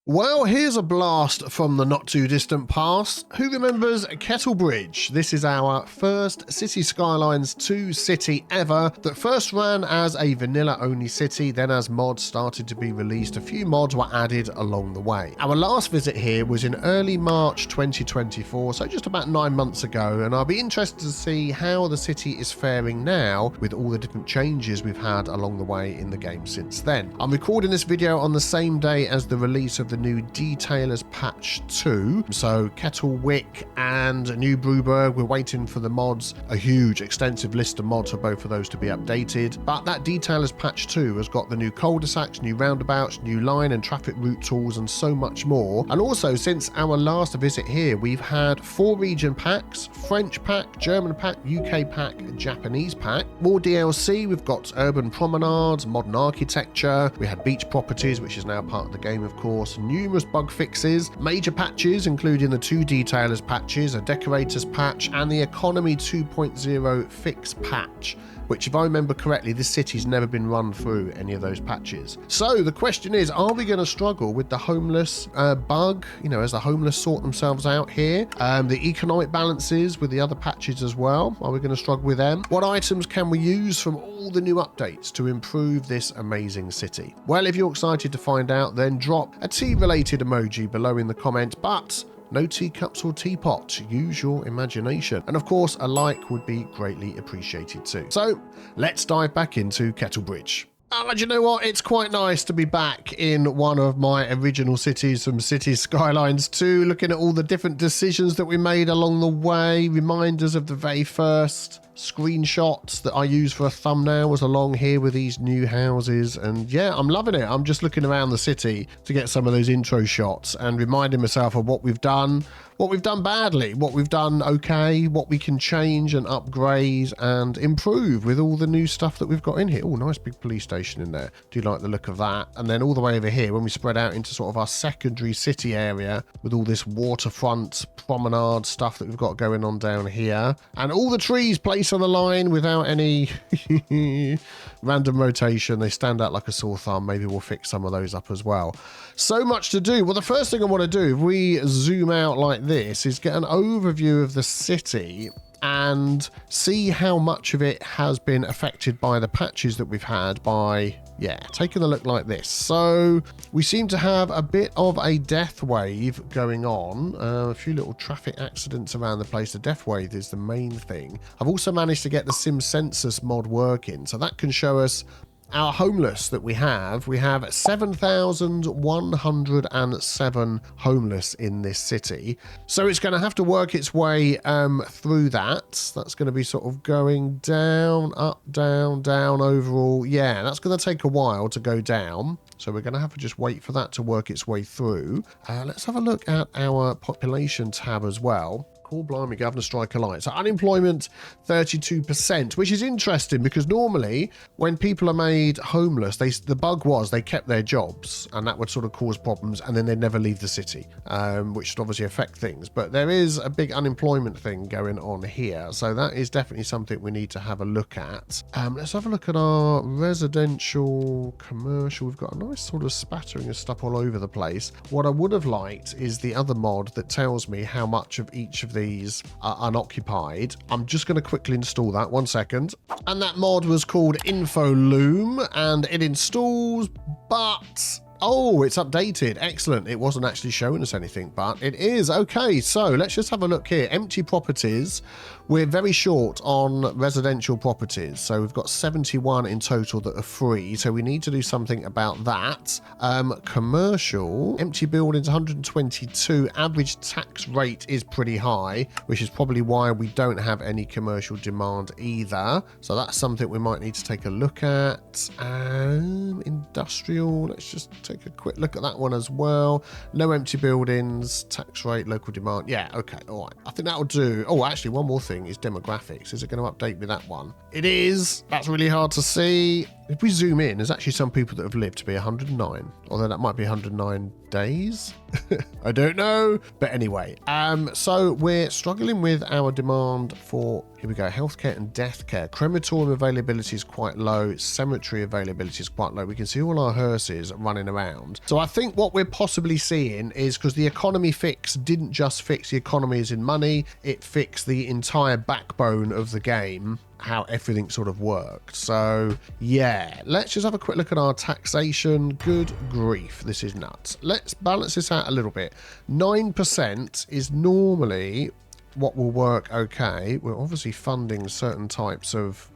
Well, here's a blast from the not too distant past. Who remembers Kettlebridge? This is our first Cities Skylines 2 city ever that first ran as a vanilla only city, then as mods started to be released, a few mods were added along the way. Our last visit here was in early March 2024, so just about 9 months ago, and I'll be interested to see how the city is faring now with all the different changes we've had along the way in the game since then. I'm recording this video on the same day as the release of the new Detailers Patch 2, so Kettlewick and new Brewburgh, we're waiting for the mods, a huge extensive list of mods for both of those to be updated, but that Detailers Patch 2 has got the new cul-de-sacs, new roundabouts, new line and traffic route tools and so much more. And also since our last visit here, we've had 4 region packs, French pack, German pack, UK pack, Japanese pack, more DLC, we've got urban promenades, modern architecture, we had beach properties, which is now part of the game of course, numerous bug fixes, major patches including the 2 Detailers patches, a Decorators patch and the Economy 2.0 fix patch, which if I remember correctly, this city's never been run through any of those patches. So the question is, are we going to struggle with the homeless bug, as the homeless sort themselves out here? The economic balances with the other patches as well, are we going to struggle with them? What items can we use from all the new updates to improve this amazing city? Well, if you're excited to find out, then drop a tea-related emoji below in the comment, but no teacups or teapot, use your imagination. And of course, a like would be greatly appreciated too. So let's dive back into Kettlebridge. And you know what? It's quite nice to be back in one of my original cities from Cities Skylines 2, looking at all the different decisions that we made along the way, reminders of the very first screenshots that I use for a thumbnail was along here with these new houses, and yeah, I'm loving it. I'm just looking around the city to get some of those intro shots and reminding myself of what we've done badly, what we've done okay, what we can change and upgrade and improve with all the new stuff that we've got in here. Oh, nice big police station in there. Do like the look of that. And then all the way over here, when we spread out into sort of our secondary city area with all this waterfront promenade stuff that we've got going on down here, and all the trees placed on the line without any random rotation. They stand out like a sore thumb. Maybe we'll fix some of those up as well. So much to do. Well, the first thing I want to do, if we zoom out like this, is get an overview of the city and see how much of it has been affected by the patches that we've had by, taking a look like this. So we seem to have a bit of a death wave going on, a few little traffic accidents around the place. The death wave is the main thing. I've also managed to get the sim census mod working, so that can show us our homeless that we have. We have 7,107 homeless in this city. So it's going to have to work its way through that. That's going to be sort of going down, up, down, down overall. Yeah, that's going to take a while to go down. So we're going to have to just wait for that to work its way through. Let's have a look at our population tab as well. Cool, blimey, Governor Strike Alliance. So unemployment, 32%, which is interesting because normally when people are made homeless, the bug was they kept their jobs and that would sort of cause problems and then they'd never leave the city, which would obviously affect things. But there is a big unemployment thing going on here. So that is definitely something we need to have a look at. Let's have a look at our residential, commercial. We've got a nice sort of spattering of stuff all over the place. What I would have liked is the other mod that tells me how much of each of these are unoccupied. I'm just going to quickly install that, 1 second. And that mod was called InfoLoom and it installs, but oh, it's updated. Excellent. It wasn't actually showing us anything, but it is. Okay, so let's just have a look here. Empty properties. We're very short on residential properties. So we've got 71 in total that are free. So we need to do something about that. Commercial, empty buildings, 122. Average tax rate is pretty high, which is probably why we don't have any commercial demand either. So that's something we might need to take a look at. Industrial, let's just take a quick look at that one as well. No empty buildings, tax rate, local demand. Yeah, okay, all right. I think that'll do. Oh, actually, one more thing is demographics. Is it going to update with that one? It is. That's really hard to see. If we zoom in, there's actually some people that have lived to be 109, although that might be 109 days. I don't know. But anyway, so we're struggling with our demand for, here we go, healthcare and death care. Crematorium availability is quite low. Cemetery availability is quite low. We can see all our hearses running around. So I think what we're possibly seeing is, because the economy fix didn't just fix the economy as in money, it fixed the entire backbone of the game, how everything sort of worked. So yeah, let's just have a quick look at our taxation. Good grief, this is nuts. Let's balance this out a little bit. 9% is normally what will work okay. We're obviously funding certain types of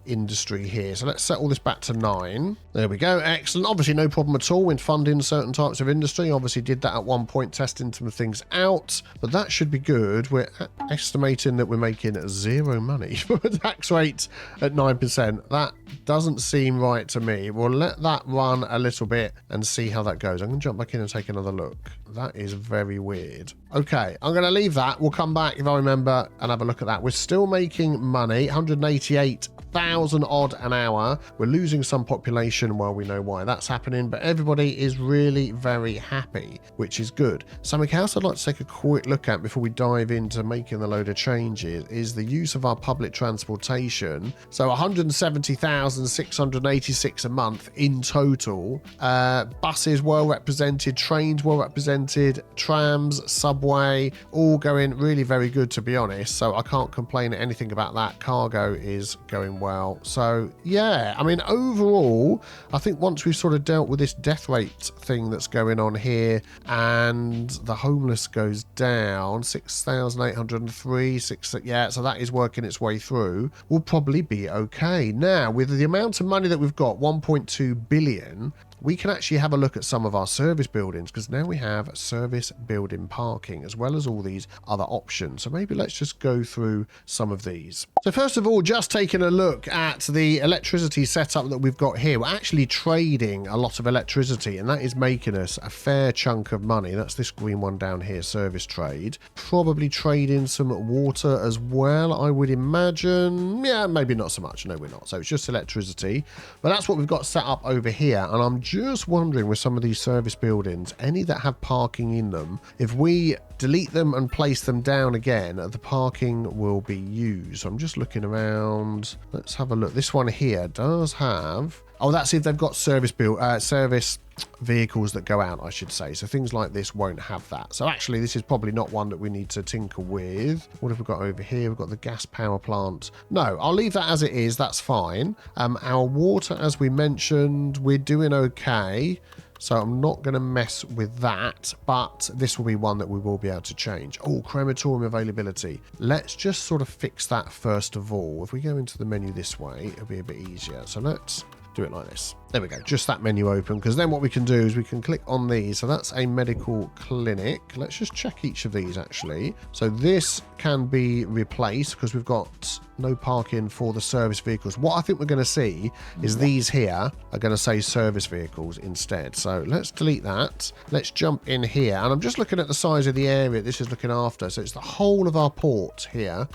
industry here, so let's set all this back to 9. There we go, excellent. Obviously no problem at all in funding certain types of industry. Obviously did that at one point, testing some things out, but that should be good. We're estimating that we're making 0 money from a tax rate at 9%. That doesn't seem right to me. We'll let that run a little bit and see how that goes. I'm going to jump back in and take another look. That is very weird. Okay, I'm going to leave that. We'll come back if I remember and have a look at that. We're still making money, 188,000 odd an hour. We're losing some population. Well, we know why that's happening, but everybody is really very happy, which is good. Something else I'd like to take a quick look at before we dive into making a load of changes is the use of our public transportation. So 170,686 a month in total. Buses well represented, trains well represented, trams, subway, all going really very good, to be honest. So I can't complain anything about that. Cargo is going well. So yeah, I mean, overall, I think once we've sort of dealt with this death rate thing that's going on here and the homeless goes down, 6,803, yeah, so that is working its way through, we'll probably be okay. Now, with the amount of money that we've got, 1.2 billion, we can actually have a look at some of our service buildings, because now we have service building parking as well as all these other options. So maybe let's just go through some of these. So first of all, just taking a look at the electricity setup that we've got here. We're actually trading a lot of electricity, and that is making us a fair chunk of money. That's this green one down here, service trade. Probably trading some water as well, I would imagine. Yeah, maybe not so much. No, we're not. So it's just electricity. But that's what we've got set up over here. And I'm just wondering, with some of these service buildings, any that have parking in them, if we delete them and place them down again, the parking will be used. So I'm just looking around. Let's have a look. This one here does have, oh, that's if they've got service vehicles that go out, I should say. So things like this won't have that. So actually, this is probably not one that we need to tinker with. What have we got over here? We've got the gas power plant. No, I'll leave that as it is. That's fine. Our water, as we mentioned, we're doing okay. So I'm not going to mess with that, but this will be one that we will be able to change. Oh, crematorium availability. Let's just sort of fix that first of all. If we go into the menu this way, it'll be a bit easier. So let's do it like this. There we go, just that menu open, because then what we can do is we can click on these. So that's a medical clinic. Let's just check each of these actually. So this can be replaced because we've got no parking for the service vehicles. What I think we're going to see is these here are going to say service vehicles instead. So let's delete that. Let's jump in here, and I'm just looking at the size of the area this is looking after. So it's the whole of our port here,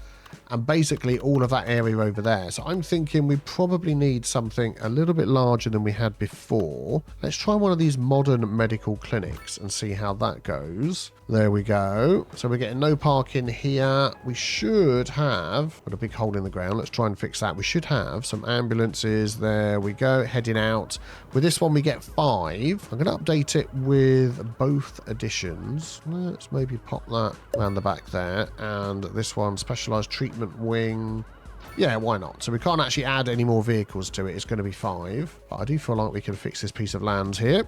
and basically all of that area over there. So I'm thinking we probably need something a little bit larger than we had before. Let's try one of these modern medical clinics and see how that goes. There we go. So we're getting no parking here. We should have got a big hole in the ground. Let's try and fix that. We should have some ambulances. There we go, heading out. With this one we get 5. I'm going to update it with both additions. Let's maybe pop that around the back there. And this one, specialized treatment wing. Yeah, why not? So we can't actually add any more vehicles to it. It's going to be 5. But I do feel like we can fix this piece of land here.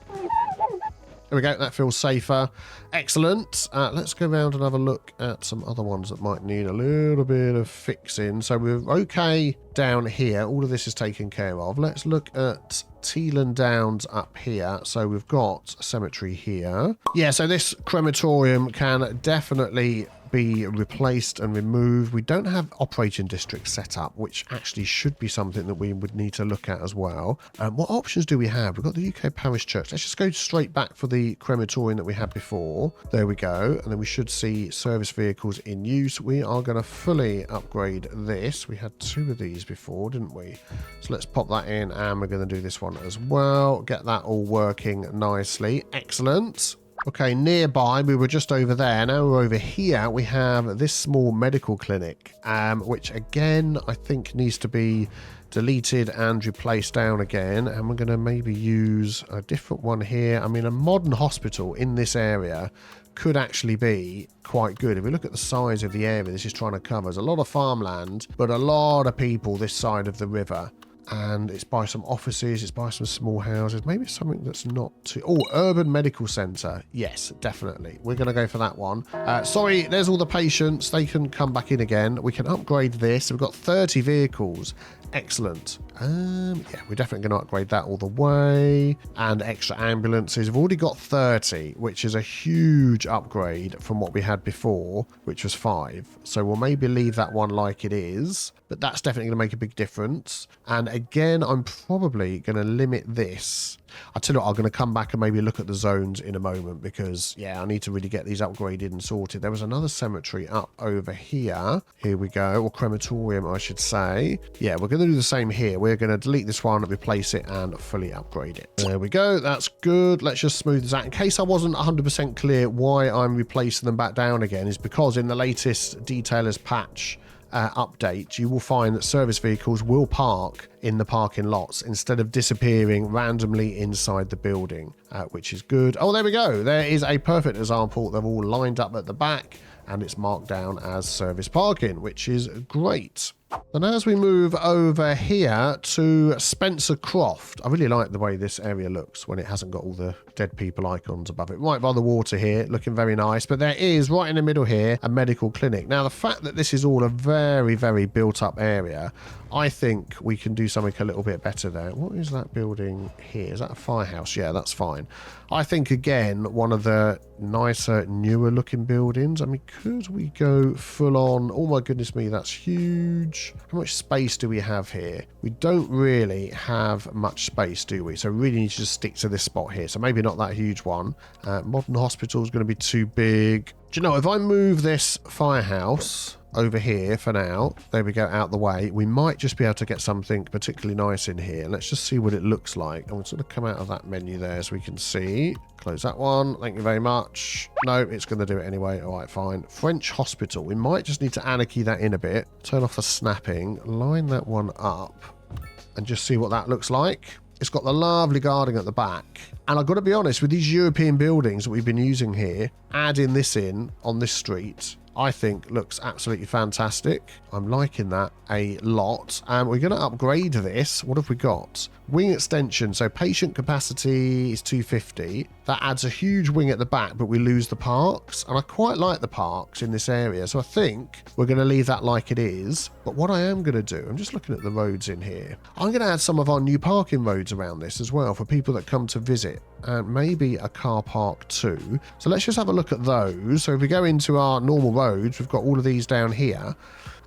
There we go, that feels safer. Excellent. Let's go around and have a look at some other ones that might need a little bit of fixing. So we're okay down here. All of this is taken care of. Let's look at Teelan Downs up here. So we've got a cemetery here. Yeah, so this crematorium can definitely be replaced and removed. We don't have operating districts set up, which actually should be something that we would need to look at as well. What options do we have? We've got the UK Parish Church. Let's just go straight back for the crematorium that we had before. There we go. And then we should see service vehicles in use. We are going to fully upgrade this. We had 2 of these before, didn't we? So let's pop that in, and we're going to do this one as well. Get that all working nicely. Excellent. Okay, nearby, we were just over there. Now we're over here. We have this small medical clinic, which again, I think needs to be deleted and replaced down again. And we're going to maybe use a different one here. I mean, a modern hospital in this area could actually be quite good. If we look at the size of the area this is trying to cover, there's a lot of farmland, but a lot of people this side of the river. And it's by some offices, it's by some small houses. Maybe it's something that's not too... Oh, urban medical centre. Yes, definitely. We're going to go for that one. Sorry, there's all the patients. They can come back in again. We can upgrade this. We've got 30 vehicles. Excellent. Yeah, we're definitely going to upgrade that all the way. And extra ambulances. We've already got 30, which is a huge upgrade from what we had before, which was 5. So we'll maybe leave that one like it is. But that's definitely going to make a big difference. And again, I'm probably going to limit this. I tell you what, I'm going to come back and maybe look at the zones in a moment because, yeah, I need to really get these upgraded and sorted. There was another cemetery up over here. Here we go. Or crematorium, I should say. Yeah, we're going to do the same here. We're going to delete this one, replace it, and fully upgrade it. There we go. That's good. Let's just smooth this out. In case I wasn't 100% clear why I'm replacing them back down again is because in the latest detailers patch update, you will find that service vehicles will park in the parking lots instead of disappearing randomly inside the building, which is good. Oh, there we go. There is a perfect example. They're all lined up at the back and it's marked down as service parking, which is great. And as we move over here to Spencer Croft, I really like the way this area looks when it hasn't got all the dead people icons above it. Right by the water here, looking very nice. But there is, right in the middle here, a medical clinic. Now, the fact that this is all a very, very built-up area, I think we can do something a little bit better there. What is that building here? Is that a firehouse? Yeah, that's fine. I think, again, one of the nicer, newer-looking buildings. I mean, could we go full-on? Oh, my goodness me, that's huge. How much space do we have here? We don't really have much space, do we? So we really need to just stick to this spot here. So maybe not that huge one. Modern hospital is going to be too big. Do you know, if I move this firehouse over here for now, there we go, out the way, we might just be able to get something particularly nice in here. Let's just see what it looks like. And we'll sort of come out of that menu there so we can see. Close that one. Thank you very much. No, it's going to do it anyway. All right, fine. French hospital. We might just need to anarchy that in a bit. Turn off the snapping. Line that one up. And just see what that looks like. It's got the lovely guarding at the back. And I've got to be honest, with these European buildings that we've been using here, adding this in on this street, I think looks absolutely fantastic. I'm liking that a lot. And we're going to upgrade this. What have we got? Wing extension. So patient capacity is 250. That adds a huge wing at the back, but we lose the parks. And I quite like the parks in this area. So I think we're going to leave that like it is. But what I am going to do, I'm just looking at the roads in here. I'm going to add some of our new parking roads around this as well for people that come to visit. And maybe a car park too. So let's just have a look at those. So if we go into our normal roads, we've got all of these down here.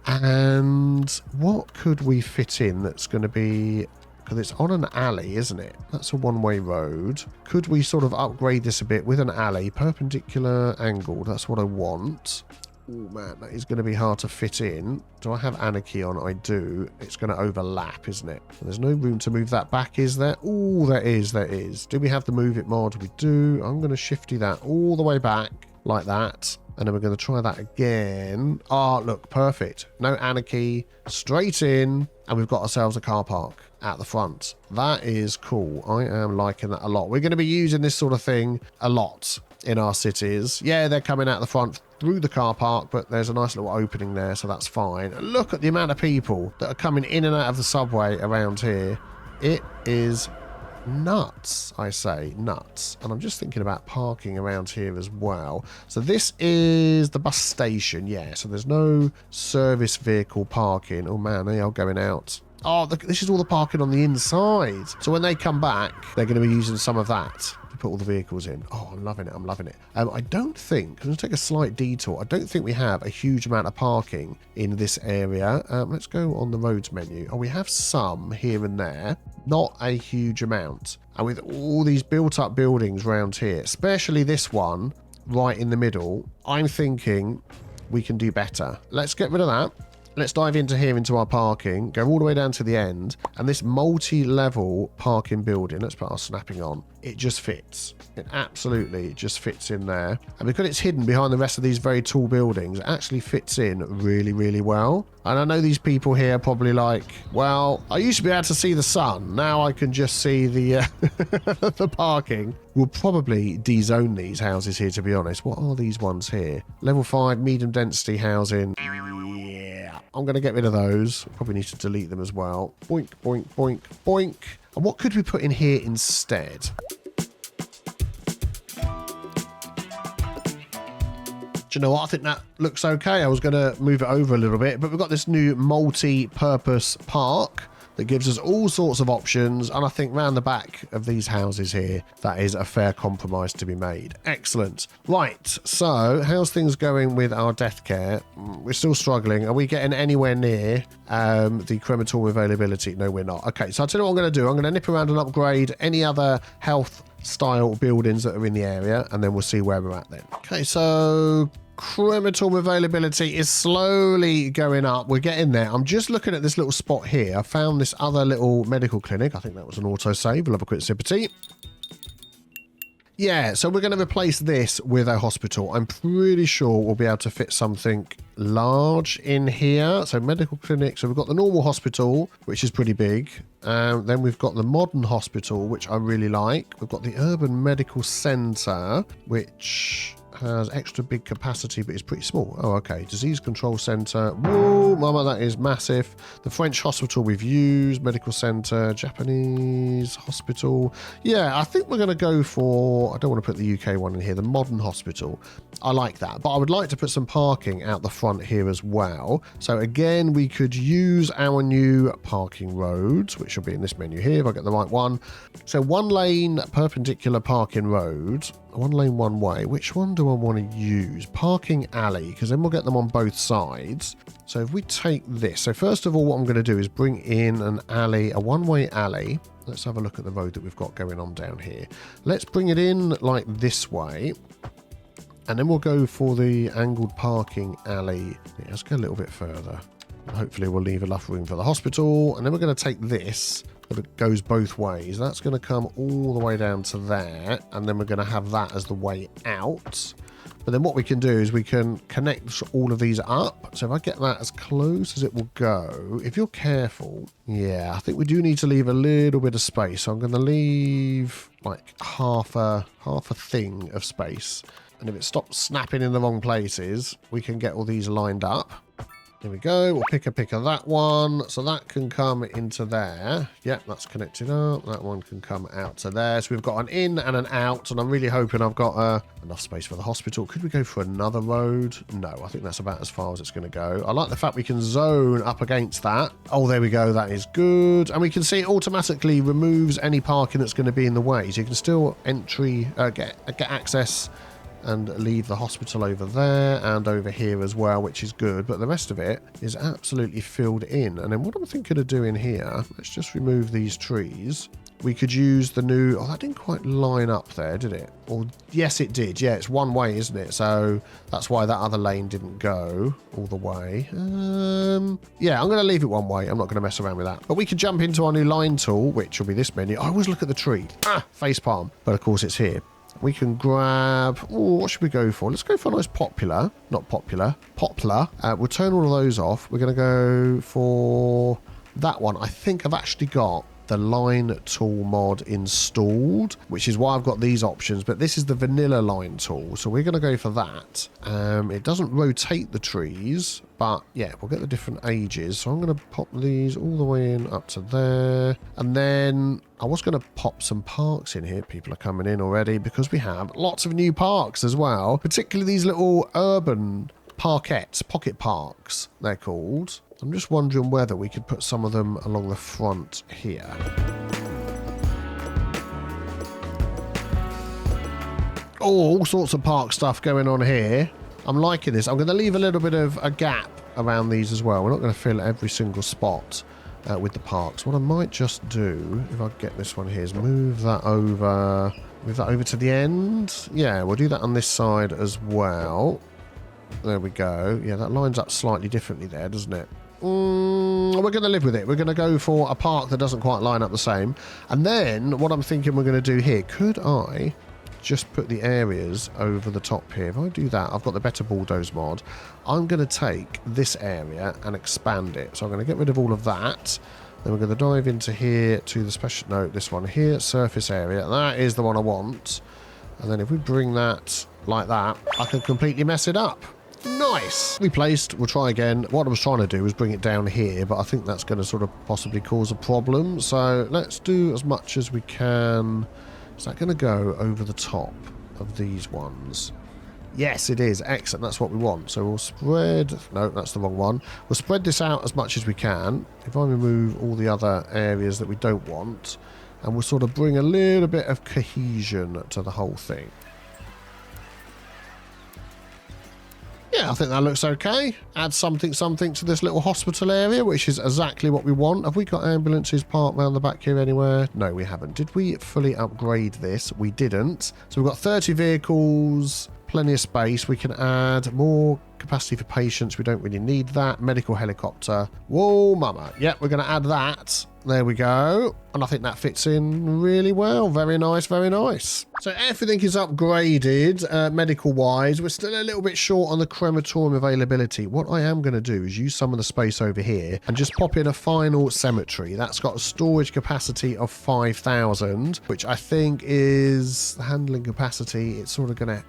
And what could we fit in that's going to be... Because it's on an alley, isn't it? That's a one-way road. Could we sort of upgrade this a bit with an alley? Perpendicular angled. That's what I want. Oh, man, that is going to be hard to fit in. Do I have anarchy on? I do. It's going to overlap, isn't it? There's no room to move that back, is there? Oh, there is, there is. Do we have the move it mod? We do. I'm going to shifty that all the way back like that. And then we're going to try that again. Ah, look, perfect. No anarchy. Straight in. And we've got ourselves a car park at the front. That is cool. I am liking that a lot. We're going to be using this sort of thing a lot in our cities. Yeah, they're coming out the front through the car park, but there's a nice little opening there, so that's fine. Look at the amount of people that are coming in and out of the subway around here. It is nuts, I say, nuts. And I'm just thinking about parking around here as well. So this is the bus station, yeah, so there's no service vehicle parking. Oh man, they are going out. Oh, this is all the parking on the inside. So when they come back, they're going to be using some of that. could put all the vehicles in. Oh, I'm loving it. I'm loving it. I don't think, I'm going to take a slight detour. I don't think we have a huge amount of parking in this area. Let's go on the roads menu. Oh, we have some here and there. Not a huge amount. And with all these built up buildings around here, especially this one right in the middle, I'm thinking we can do better. Let's get rid of that. Let's dive into here into our parking, go all the way down to the end, and this multi-level parking building, let's put our snapping on, it just fits. It absolutely just fits in there. And because it's hidden behind the rest of these very tall buildings, it actually fits in really, really well. And I know these people here are probably like, well, I used to be able to see the sun. Now I can just see the, the parking. We'll probably de-zone these houses here, to be honest. What are these ones here? Level 5 medium density housing. I'm going to get rid of those. Probably need to delete them as well. Boink, boink, boink, boink. And what could we put in here instead? Do you know what? I think that looks okay. I was going to move it over a little bit, but we've got this new multi-purpose park that gives us all sorts of options, and I think round the back of these houses here, that is a fair compromise to be made. Excellent. Right, so how's things going with our death care? We're still struggling. Are we getting anywhere near the crematorium availability? No, we're not. Okay, so I'll tell you what I'm going to do. I'm going to nip around and upgrade any other health style buildings that are in the area, and then we'll see where we're at then. Okay, so crematorium availability is slowly going up. We're getting there. I'm just looking at this little spot here. I found this other little medical clinic. I think that was an autosave. We'll have a quick sip of tea. Yeah, so we're going to replace this with a hospital. I'm pretty sure we'll be able to fit something large in here. So medical clinic. So we've got the normal hospital, which is pretty big. Then we've got the modern hospital, which I really like. We've got the urban medical centre, which has extra big capacity, but is pretty small. Oh, okay. Disease control centre. Whoa, mama, that is massive. The French hospital we've used. Medical centre. Japanese hospital. Yeah, I think we're going to go for, I don't want to put the UK one in here, the modern hospital. I like that, but I would like to put some parking out the front here as well. So again, we could use our new parking roads, which will be in this menu here if I get the right one. So 1 lane perpendicular parking road. 1 lane, 1 way. Which one do I want to use? Parking alley, because then we'll get them on both sides. So if we take this, so first of all, what I'm going to do is bring in an alley, a 1-way alley. Let's have a look at the road that we've got going on down here. Let's bring it in like this way. And then we'll go for the angled parking alley. Yeah, let's go a little bit further. Hopefully we'll leave enough room for the hospital. And then we're going to take this, but it goes both ways. That's going to come all the way down to there. And then we're going to have that as the way out. But then what we can do is we can connect all of these up. So if I get that as close as it will go, if you're careful, yeah, I think we do need to leave a little bit of space. So I'm going to leave like half a thing of space. And if it stops snapping in the wrong places, we can get all these lined up. Here we go. We'll pick of that one. So that can come into there. Yep, that's connected up. That one can come out to there. So we've got an in and an out. And I'm really hoping I've got enough space for the hospital. Could we go for another road? No, I think that's about as far as it's going to go. I like the fact we can zone up against that. Oh, there we go. That is good. And we can see it automatically removes any parking that's going to be in the way. So you can still get access and leave the hospital over there and over here as well, which is good, but the rest of it is absolutely filled in. And then what I'm thinking of doing here, let's just remove these trees. We could use the new, oh, that didn't quite line up there, did it? Or yes, it did. Yeah, it's 1 way, isn't it? So that's why that other lane didn't go all the way. Yeah, I'm going to leave it 1 way. I'm not going to mess around with that. But we can jump into our new line tool, which will be this menu. I always look at the tree. Face palm. But of course it's here. We can grab, oh, what should we go for? Let's go for a nice poplar. We'll turn all of those off. We're going to go for that one. I think I've actually got the line tool mod installed, which is why I've got these options, but this is the vanilla line tool, so we're going to go for that. It doesn't rotate the trees, but yeah, we'll get the different ages. So I'm going to pop these all the way in up to there, and then I was going to pop some parks in here. People are coming in already because we have lots of new parks as well, particularly these little urban parkettes, pocket parks they're called. I'm just wondering whether we could put some of them along the front here. Oh, all sorts of park stuff going on here. I'm liking this. I'm going to leave a little bit of a gap around these as well. We're not going to fill every single spot with the parks. What I might just do, if I get this one here, is move that over to the end. Yeah, we'll do that on this side as well. There we go. Yeah, that lines up slightly differently there, doesn't it? We're going to live with it. We're going to go for a park that doesn't quite line up the same. And then what I'm thinking we're going to do here, could I just put the areas over the top here? If I do that, I've got the Better Bulldoze mod. I'm going to take this area and expand it. So I'm going to get rid of all of that. Then we're going to dive into here to the special, no, this one here, surface area. That is the one I want. And then if we bring that like that, I can completely mess it up. Nice. Replaced. We'll try again. What I was trying to do was bring it down here, but I think that's going to sort of possibly cause a problem. So let's do as much as we can. Is that going to go over the top of these ones? Yes, it is. Excellent. That's what we want. So we'll spread... No, that's the wrong one. We'll spread this out as much as we can. If I remove all the other areas that we don't want, and we'll sort of bring a little bit of cohesion to the whole thing. Yeah, I think that looks okay. Add something to this little hospital area, which is exactly what we want. Have we got ambulances parked around the back here anywhere? No, we haven't. Did we fully upgrade this? We didn't. So we've got 30 vehicles, plenty of space. We can add more capacity for patients. We don't really need that. Medical helicopter. Whoa, mama. Yep, we're going to add that. There we go. And I think that fits in really well. Very nice, very nice. So everything is upgraded medical-wise. We're still a little bit short on the crematorium availability. What I am going to do is use some of the space over here and just pop in a final cemetery. That's got a storage capacity of 5,000, which I think is the handling capacity. It's sort of going to...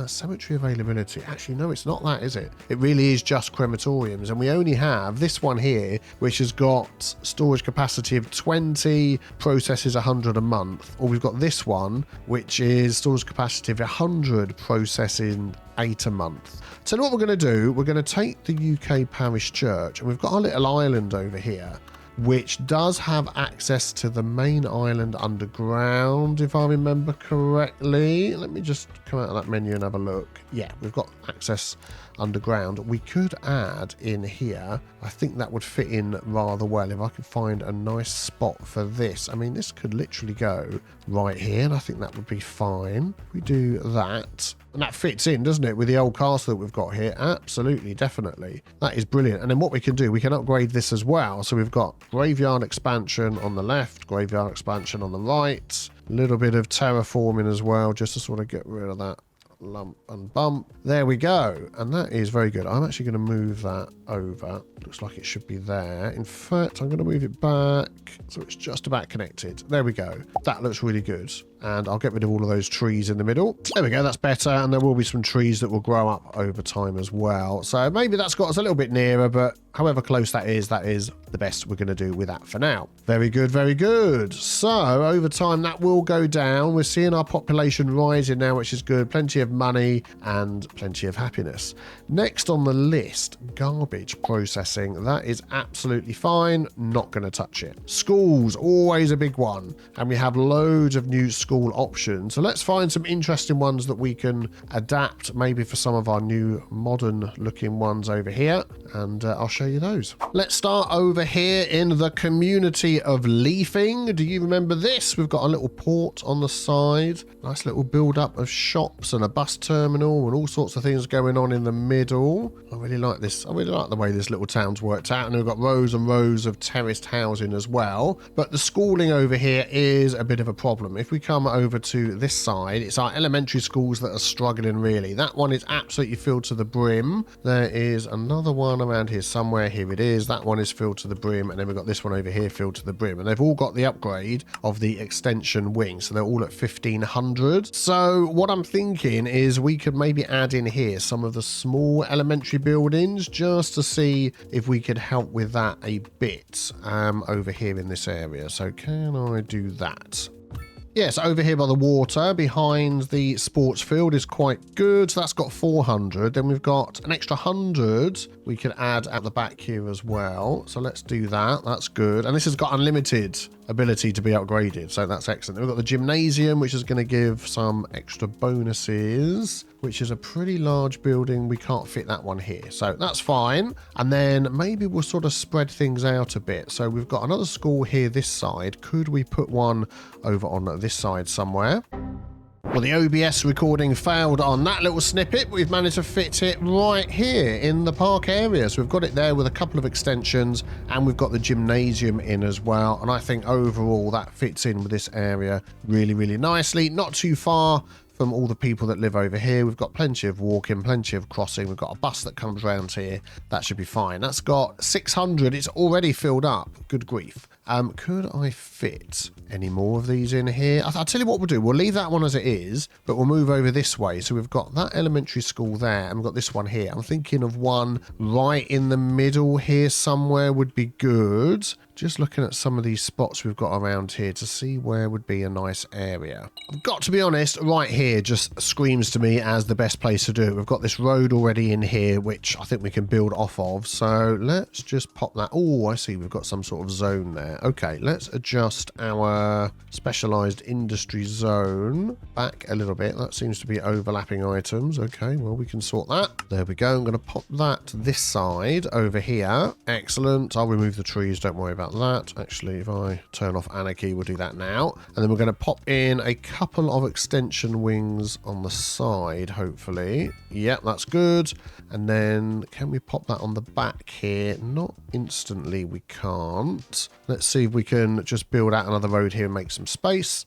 cemetery availability. Actually, no, it's not that, is it? It really is just crematoriums. And we only have this one here, which has got storage capacity of 20, processes 100 a month. Or we've got this one, which is storage capacity of 100, processing 8 a month. So what we're going to do, we're going to take the UK parish church, and we've got our little island over here, which does have access to the main island underground, if I remember correctly. Let me just come out of that menu and have a look. Yeah, we've got access underground. We could add in here. I think that would fit in rather well if I could find a nice spot for this. I mean, this could literally go right here, and I think that would be fine. We do that. And that fits in, doesn't it, with the old castle that we've got here? Absolutely, definitely. That is brilliant. And then what we can do, we can upgrade this as well. So we've got graveyard expansion on the left, graveyard expansion on the right, a little bit of terraforming as well, just to sort of get rid of that lump and bump. There we go. And that is very good. I'm actually going to move that over. Looks like it should be there. In fact, I'm going to move it back so it's just about connected. There we go. That looks really good. And I'll get rid of all of those trees in the middle. There we go, that's better. And there will be some trees that will grow up over time as well. So maybe that's got us a little bit nearer, but however close that is the best we're going to do with that for now. Very good, very good. So over time, that will go down. We're seeing our population rising now, which is good. Plenty of money and plenty of happiness. Next on the list, garbage processing. That is absolutely fine. Not going to touch it. Schools, always a big one. And we have loads of new school options. So let's find some interesting ones that we can adapt maybe for some of our new modern looking ones over here. And I'll show you those. Let's start over here in the community of Leafing. Do you remember this? We've got a little port on the side. Nice little build up of shops and a bus terminal and all sorts of things going on in the middle. I really like this. I really like the way this little town's worked out. And we've got rows and rows of terraced housing as well. But the schooling over here is a bit of a problem. If we come over to this side, it's our elementary schools that are struggling really. That one is absolutely filled to the brim. There is another one around here somewhere. Here it is. That one is filled to the brim. And then we've got this one over here filled to the brim. And they've all got the upgrade of the extension wing. So they're all at 1,500. So what I'm thinking is we could maybe add in here some of the small elementary buildings just to see if we could help with that a bit over here in this area. So can I do that? Yes, over here by the water, behind the sports field is quite good. So that's got 400. Then we've got an extra 100 we could add at the back here as well. So let's do that. That's good. And this has got unlimited ability to be upgraded. So that's excellent. We've got the gymnasium, which is going to give some extra bonuses, which is a pretty large building. We can't fit that one here, so that's fine. And then maybe we'll sort of spread things out a bit. So we've got another school here this side. Could we put one over on this side somewhere? Well, the OBS recording failed on that little snippet, but we've managed to fit it right here in the park area. So we've got it there with a couple of extensions, and we've got the gymnasium in as well. And I think overall that fits in with this area really, really nicely. Not too far from all the people that live over here. We've got plenty of walking, plenty of crossing. We've got a bus that comes around here. That should be fine. That's got 600. It's already filled up. Good grief. Could I fit any more of these in here? I'll tell you what we'll do. We'll leave that one as it is, but we'll move over this way. So we've got that elementary school there, and we've got this one here. I'm thinking of one right in the middle here somewhere would be good. Just looking at some of these spots we've got around here to see where would be a nice area. I've got to be honest, right here just screams to me as the best place to do it. We've got this road already in here, which I think we can build off of. So let's just pop that. Oh, I see. We've got some sort of zone there. Okay, let's adjust our specialized industry zone back a little bit. That seems to be overlapping items. Okay, well, we can sort that. There we go. I'm going to pop that this side over here. Excellent. I'll remove the trees. Don't worry about that. Actually, if I turn off anarchy, we'll do that now. And then we're going to pop in a couple of extension wings on the side, hopefully. Yep, that's good. And then can we pop that on the back here? Not instantly, we can't. Let's see if we can just build out another road here and make some space.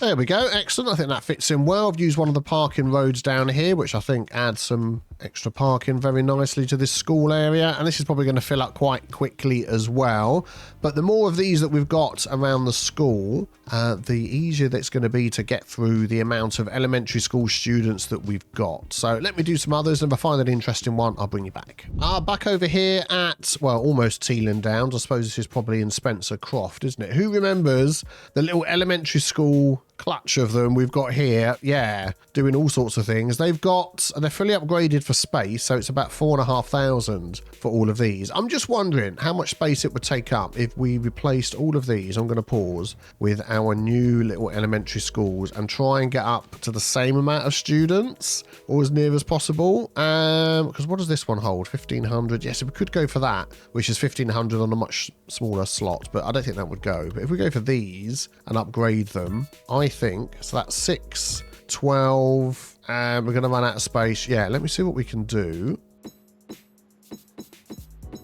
There we go. Excellent. I think that fits in well. I've used one of the parking roads down here, which I think adds some extra parking very nicely to this school area. And this is probably going to fill up quite quickly as well. But the more of these that we've got around the school, the easier that's going to be to get through the amount of elementary school students that we've got. So let me do some others. And if I find an interesting one, I'll bring you back. Back over here at, well, almost Teelan Downs. I suppose this is probably in Spencer Croft, isn't it? Who remembers the little elementary school clutch of them we've got here? Yeah, doing all sorts of things. They're fully upgraded for space, so it's about 4,500 for all of these. I'm just wondering how much space it would take up if we replaced all of these. I'm going to pause with our new little elementary schools and try and get up to the same amount of students or as near as possible. Because what does this one hold? 1,500. Yes, we could go for that, which is 1,500 on a much smaller slot, but I don't think that would go. But if we go for these and upgrade them, I think, so that's 6, 12, and we're going to run out of space. Yeah, let me see what we can do.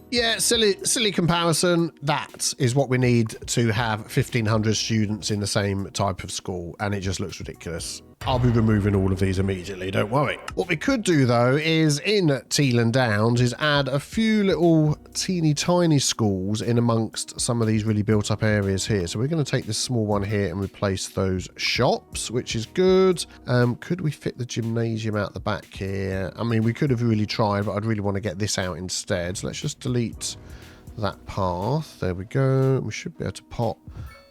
Yeah, silly comparison. That is what we need to have 1,500 students in the same type of school, and it just looks ridiculous. I'll be removing all of these immediately, don't worry. What we could do, though, is in Teelan Downs is add a few little teeny tiny schools in amongst some of these really built up areas here. So we're going to take this small one here and replace those shops, which is good. Could we fit the gymnasium out the back here? I mean, we could have really tried, but I'd really want to get this out instead. So let's just delete that path. There we go. We should be able to pop...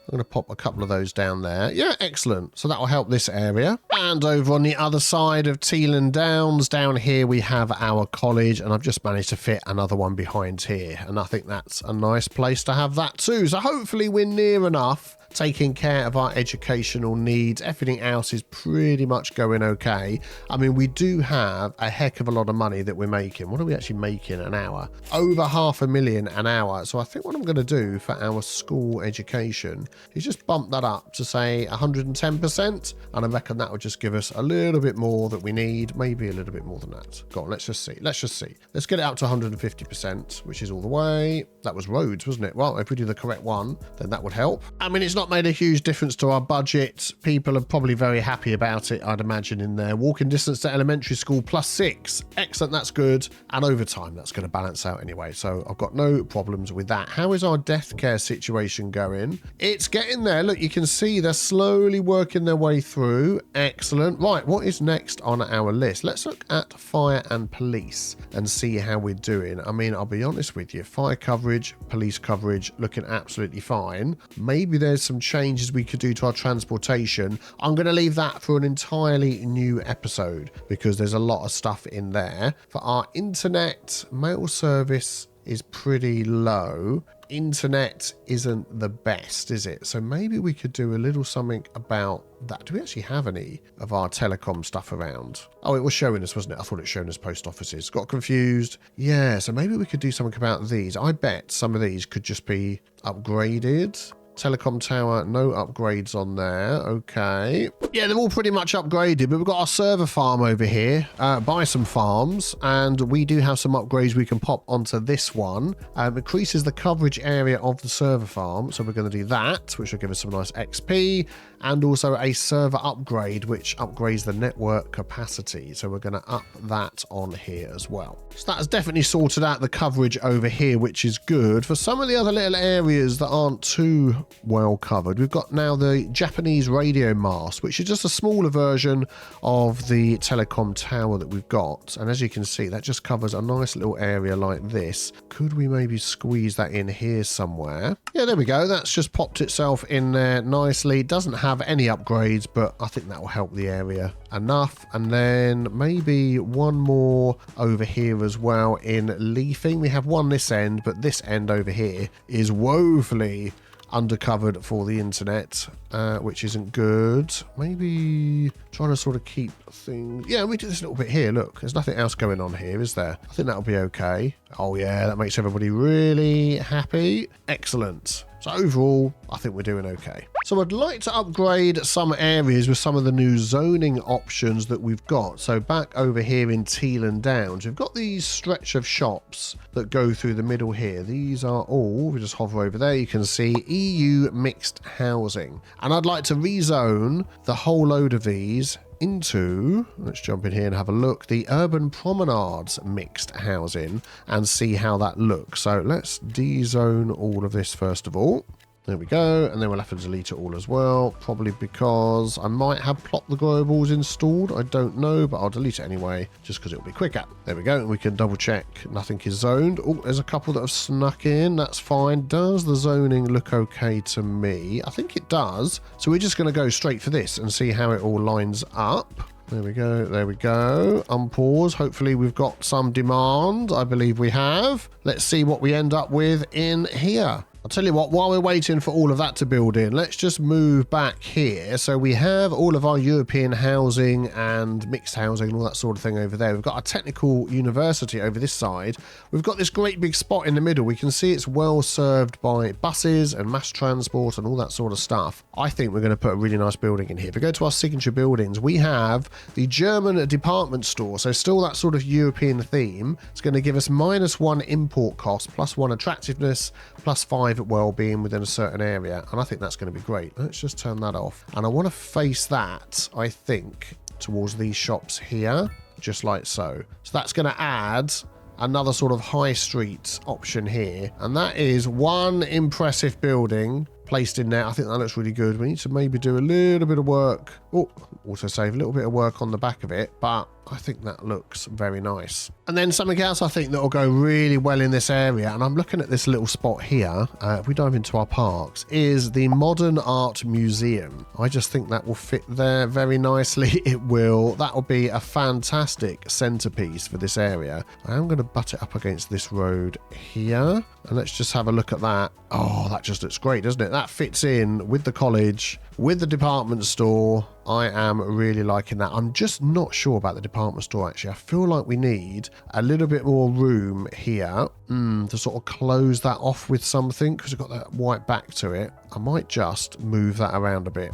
I'm going to pop a couple of those down there. Yeah, excellent. So that will help this area. And over on the other side of Teelan Downs, down here we have our college, and I've just managed to fit another one behind here. And I think that's a nice place to have that too. So hopefully we're near enough taking care of our educational needs. Everything else is pretty much going okay. I mean, we do have a heck of a lot of money that we're making. What are we actually making an hour? Over $500,000 an hour. So I think what I'm going to do for our school education is just bump that up to say 110%. And I reckon that would just give us a little bit more that we need. Maybe a little bit more than that. Go on, let's just see. Let's get it up to 150%, which is all the way. That was roads, wasn't it? Well, if we do the correct one, then that would help. I mean, it's not made a huge difference to our budget. People are probably very happy about it, I'd imagine, in there. Walking distance to elementary school +6. Excellent, that's good. And over time, that's going to balance out anyway. So I've got no problems with that. How is our death care situation going? It's getting there. Look, you can see they're slowly working their way through. Excellent. Right, what is next on our list? Let's look at fire and police and see how we're doing. I mean, I'll be honest with you. Fire coverage, police coverage, looking absolutely fine. Maybe there's some changes we could do to our transportation. I'm going to leave that for an entirely new episode because there's a lot of stuff in there. For our internet, mail service is pretty low. Internet isn't the best, is it? So maybe we could do a little something about that. Do we actually have any of our telecom stuff around? Oh, it was showing us, wasn't it? I thought it was showing us post offices. Got confused. Yeah, so maybe we could do something about these. I bet some of these could just be upgraded. Telecom tower, no upgrades on there. Okay. Yeah, they're all pretty much upgraded, but we've got our server farm over here. Buy some farms, and we do have some upgrades we can pop onto this one. Increases the coverage area of the server farm, so we're going to do that, which will give us some nice XP, and also a server upgrade, which upgrades the network capacity. So we're going to up that on here as well. So that has definitely sorted out the coverage over here, which is good. For some of the other little areas that aren't too well covered, we've got now the Japanese radio mast, which is just a smaller version of the telecom tower that we've got. And as you can see, that just covers a nice little area like this. Could we maybe squeeze that in here somewhere? Yeah, there we go. That's just popped itself in there nicely. It doesn't have any upgrades, but I think that will help the area enough. And then maybe one more over here as well in leafing. We have one this end, but this end over here is woefully undercovered for the internet, which isn't good. Maybe trying to sort of keep things. Yeah, we do this little bit here. Look, there's nothing else going on here, is there? I think that'll be okay. Oh yeah, that makes everybody really happy. Excellent. So overall, I think we're doing okay. So I'd like to upgrade some areas with some of the new zoning options that we've got. So back over here in Teelan Downs, we've got these stretch of shops that go through the middle here. These are all, we just hover over there, you can see EU mixed housing. And I'd like to rezone the whole load of these into, let's jump in here and have a look, the urban promenades mixed housing and see how that looks. So let's dezone all of this first of all. There we go, and then we'll have to delete it all as well, probably because I might have plot the grow balls installed. I don't know, but I'll delete it anyway, just because it'll be quicker. There we go, and we can double check nothing is zoned. Oh, there's a couple that have snuck in. That's fine. Does the zoning look okay to me? I think it does. So we're just going to go straight for this and see how it all lines up. There we go, there we go. Unpause. Hopefully we've got some demand. I believe we have. Let's see what we end up with in here. I'll tell you what, while we're waiting for all of that to build in, let's just move back here. So we have all of our European housing and mixed housing and all that sort of thing over there. We've got a technical university over this side. We've got this great big spot in the middle. We can see it's well served by buses and mass transport and all that sort of stuff. I think we're going to put a really nice building in here. If we go to our signature buildings, we have the German department store. So still that sort of European theme. It's going to give us -1 import cost, +1 attractiveness, +5 well-being within a certain area, and I think that's going to be great. Let's just turn that off, and I want to face that, I think, towards these shops here, just like so. So that's going to add another sort of high street option here, and that is one impressive building placed in there. I think that looks really good. We need to maybe do a little bit of work. Oh, also save a little bit of work on the back of it, but I think that looks very nice. And then something else I think that will go really well in this area, and I'm looking at this little spot here, if we dive into our parks, is the Modern Art Museum. I just think that will fit there very nicely. It will. That will be a fantastic centerpiece for this area. I am going to butt it up against this road here, and let's just have a look at that. Oh, that just looks great, doesn't it? That fits in with the college, with the department store. I am really liking that. I'm just not sure about the department store, actually. I feel like we need a little bit more room here to sort of close that off with something, because we've got that white back to it. I might just move that around a bit.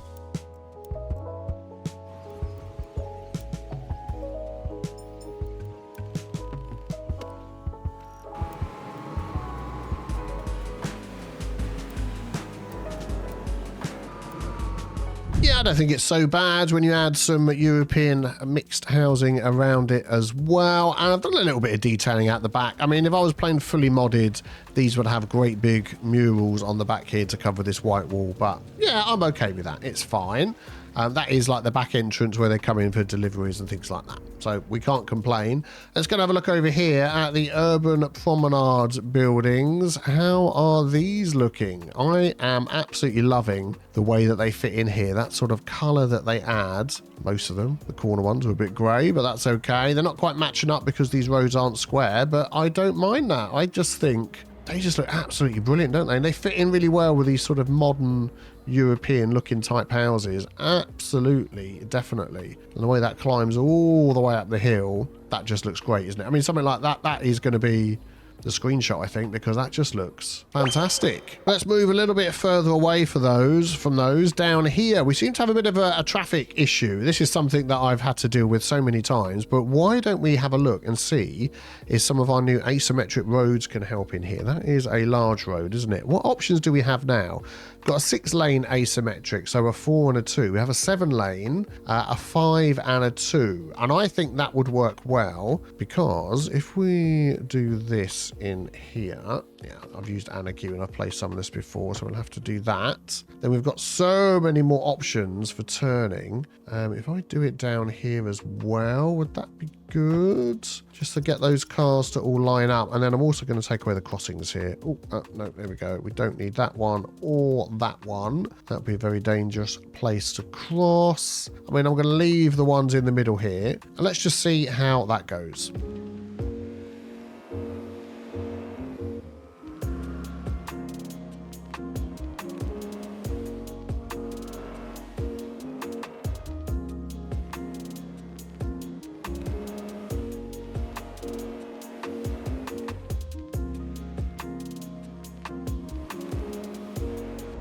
Yeah, I don't think it's so bad when you add some European mixed housing around it as well. And I've done a little bit of detailing at the back. I mean, if I was playing fully modded, these would have great big murals on the back here to cover this white wall. But yeah, I'm okay with that. It's fine. That is like the back entrance where they come in for deliveries and things like that. So we can't complain. Let's go and have a look over here at the urban promenade buildings. How are these looking? I am absolutely loving the way that they fit in here. That sort of colour that they add. Most of them, the corner ones are a bit grey, but that's okay. They're not quite matching up because these roads aren't square, but I don't mind that. I just think they just look absolutely brilliant, don't they? And they fit in really well with these sort of modern European looking type houses. Absolutely, definitely. And the way that climbs all the way up the hill, that just looks great, isn't it? I mean, something like that, that is going to be the screenshot, I think, because that just looks fantastic. Let's move a little bit further away from those down here. We seem to have a bit of a traffic issue. This is something that I've had to deal with so many times, but why don't we have a look and see if some of our new asymmetric roads can help in here? That is a large road, isn't it? What options do we have now? We've got a 6-lane asymmetric, so a 4 and a 2. We have a 7-lane, a 5 and a 2. And I think that would work well because if we do this in here, yeah, I've used Anarchy and I've played some of this before, so we'll have to do that. Then we've got so many more options for turning. If I do it down here as well, would that be good? Just to get those cars to all line up. And then I'm also going to take away the crossings here. Oh, no, there we go. We don't need that one or that one. That would be a very dangerous place to cross. I mean, I'm going to leave the ones in the middle here. And let's just see how that goes.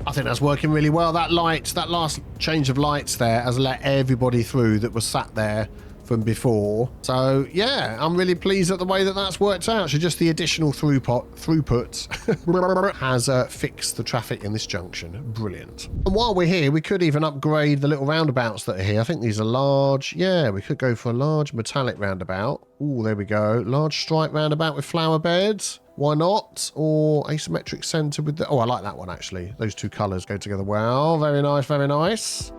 I think that's working really well. That last change of lights there has let everybody through that was sat there from before. So yeah, I'm really pleased at the way that that's worked out. So just the additional throughput has fixed the traffic in this junction. Brilliant. And while we're here, we could even upgrade the little roundabouts that are here. I think these are large. Yeah, we could go for a large metallic roundabout. Oh, there we go. Large stripe roundabout with flower beds. Why not? Or asymmetric center with the... Oh, I like that one, actually. Those two colors go together well. Very nice, very nice.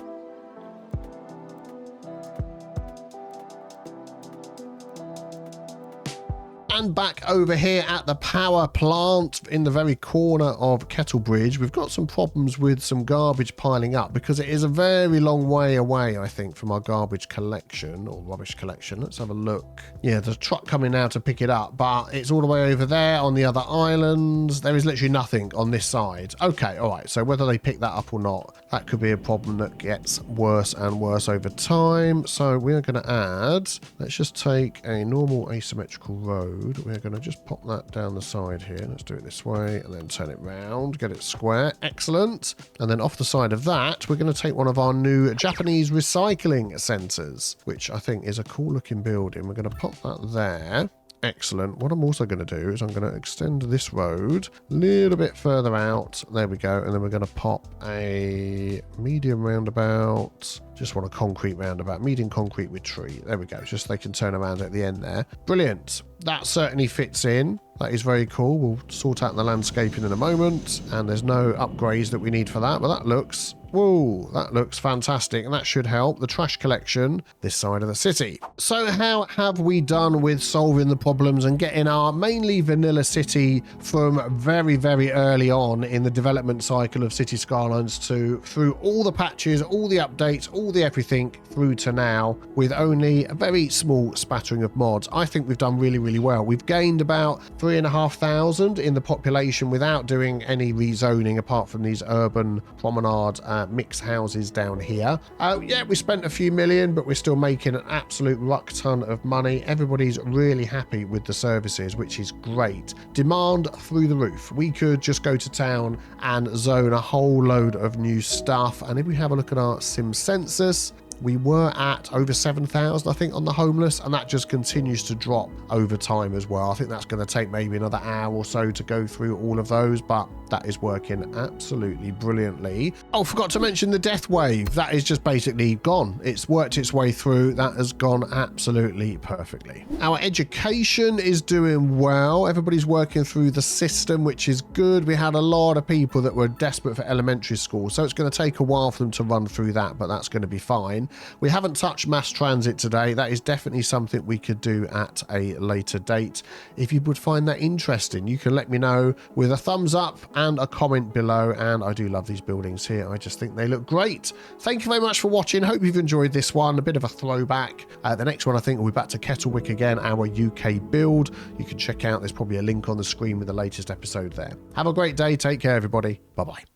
And back over here at the power plant in the very corner of Kettlebridge, we've got some problems with some garbage piling up because it is a very long way away, I think, from our garbage collection or rubbish collection. Let's have a look. Yeah, there's a truck coming now to pick it up, but it's all the way over there on the other islands. There is literally nothing on this side. Okay, all right. So whether they pick that up or not, that could be a problem that gets worse and worse over time. So we're going to add, let's just take a normal asymmetrical road. We're going to just pop that down the side here. Let's do it this way and then turn it round, get it square. Excellent. And then off the side of that, we're going to take one of our new Japanese recycling centers, which I think is a cool looking building. We're going to pop that there. Excellent. What I'm also going to do is I'm going to extend this road a little bit further out. There we go. And then we're going to pop a medium roundabout. Just want a concrete roundabout, medium concrete with tree. There we go. Just so they can turn around at the end there. Brilliant. That certainly fits in. That is very cool. We'll sort out the landscaping in a moment. And there's no upgrades that we need for that. But that looks... Whoa, that looks fantastic, and that should help the trash collection this side of the city. So how have we done with solving the problems and getting our mainly vanilla city from very, very early on in the development cycle of Cities Skylines 2 through all the patches, all the updates, all the everything through to now with only a very small spattering of mods? I think we've done really, really well. We've gained about 3,500 in the population without doing any rezoning apart from these urban promenade mixed houses down here. Yeah, we spent a few million, but we're still making an absolute ruck ton of money. Everybody's really happy with the services, which is great. Demand through the roof. We could just go to town and zone a whole load of new stuff. And if we have a look at our sim census, We were at over 7,000, I think, on the homeless, and that just continues to drop over time as well. I think that's going to take maybe another hour or so to go through all of those, but that is working absolutely brilliantly. Oh, forgot to mention the death wave. That is just basically gone. It's worked its way through. That has gone absolutely perfectly. Our education is doing well. Everybody's working through the system, which is good. We had a lot of people that were desperate for elementary school, so it's going to take a while for them to run through that, but that's going to be fine. We haven't touched mass transit today. That is definitely something we could do at a later date. If you would find that interesting, you can let me know with a thumbs up and a comment below. And I do love these buildings here. I just think they look great. Thank you very much for watching. Hope you've enjoyed this one. A bit of a throwback. The next one, I think, will be back to Kettlewick again, our UK build. You can check out, there's probably a link on the screen with the latest episode there. Have a great day. Take care, everybody. Bye-bye.